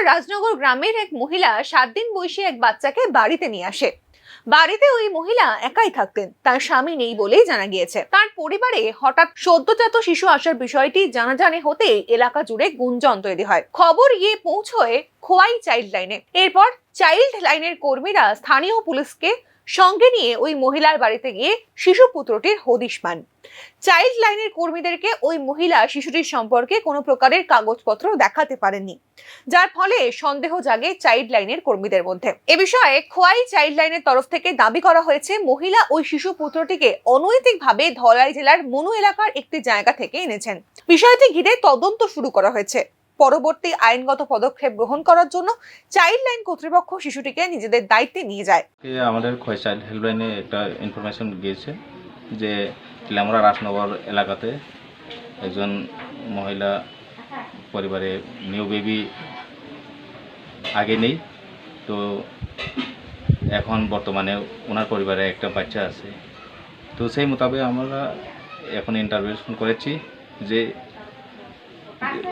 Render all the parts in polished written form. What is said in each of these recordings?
রাজনগর গ্রামের এক মহিলা 7 দিন বয়সী এক বাচ্চাকে বাড়িতে নিয়ে আসে। বাড়িতে ওই মহিলা একাই থাকতেন, তার স্বামী নেই বলেই জানা গিয়েছে। তার পরিবারে হঠাৎ সদ্যজাত শিশু আসার বিষয়টি জানাজানি হতেই এলাকা জুড়ে গুঞ্জন তৈরি হয়। খবর গিয়ে পৌঁছয় খোয়াই চাইল্ড লাইনে। এরপর চাইল্ড লাইনের কর্মীরা স্থানীয় পুলিশকে সঙ্গে নিয়ে ওই মহিলার বাড়িতে গিয়ে শিশু পুত্রটির হদিশ পান। চাইল্ড লাইনের কর্মীদেরকে ওই মহিলা শিশুটির সম্পর্কে কোনো প্রকারের কাগজপত্র দেখাতে পারেননি, যার ফলে সন্দেহ জাগে চাইল্ড লাইনের কর্মীদের মধ্যে। এ বিষয়ে খোয়াই চাইল্ড লাইনের তরফ থেকে দাবি করা হয়েছে, মহিলা ওই শিশু পুত্রটিকে অনৈতিকভাবে ধলাই জেলার মনু এলাকার একটি জায়গা থেকে এনেছেন। বিষয়টি ঘিরে তদন্ত শুরু করা হয়েছে। পরবর্তী আইনগত পদক্ষেপ গ্রহণ করার জন্য চাইল্ড লাইন কর্তৃপক্ষ শিশুটিকে নিজেদের দায়িত্বে নিয়ে যায়। আমাদের খোয়াই চাইল্ড হেল্পলাইনে একটা ইনফরমেশন গিয়েছে যে আমরা রাজনগর এলাকাতে একজন মহিলা পরিবারে নিউ বেবি আগে নেই, তো এখন বর্তমানে ওনার পরিবারে একটা বাচ্চা আছে। তো সেই মোতাবেক আমরা এখন ইন্টারভিউশন করেছি যে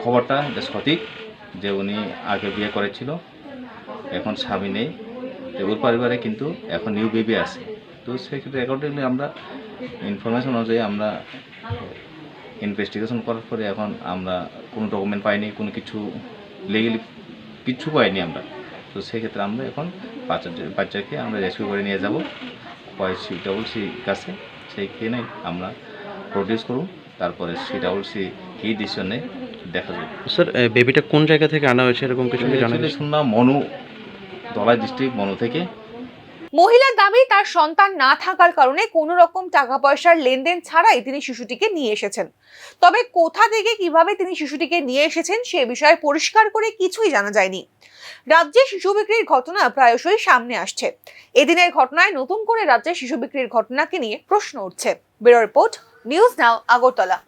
খবরটা সঠিক, যে উনি আগে বিয়ে করেছিল, এখন স্বামী নেই, ওর পরিবারে কিন্তু এখন নিউ বেবি আছে। তো সেক্ষেত্রে অ্যাকর্ডিংলি আমরা ইনফরমেশন অনুযায়ী আমরা ইনভেস্টিগেশন করার পরে এখন আমরা কোনো ডকুমেন্ট পাইনি, কোনো কিছু লিগেলি কিচ্ছু পাইনি আমরা। তো সেক্ষেত্রে আমরা এখন বাচ্চাকে আমরা রেস্কিউ করে নিয়ে যাব CCC কাছে, সেইখানে আমরা প্রডিউস করব, তারপরে CCC কী ডিসিশন নেই দেখা যাবে। স্যার, বেবিটা কোন জায়গা থেকে আনা হয়েছে এরকম কিছু জানা গেছে? শুনলাম মনু, ধলাই ডিস্ট্রিক্ট মনু থেকে। মহিলার দাবি তার সন্তান না থাকার কারণে কোনো রকম টাকা পয়সার লেনদেন ছাড়াই তিনি শিশুটিকে নিয়ে এসেছেন। তবে কোথা থেকে কিভাবে তিনি শিশুটিকে নিয়ে এসেছেন সে বিষয়ে পরিষ্কার করে কিছুই জানা যায়নি। রাজ্যে শিশু বিক্রির ঘটনা প্রায়শই সামনে আসছে। এদিনের ঘটনায় নতুন করে রাজ্যে শিশু বিক্রির ঘটনাকে নিয়ে প্রশ্ন উঠছে। Bureau report, news now, Agartala.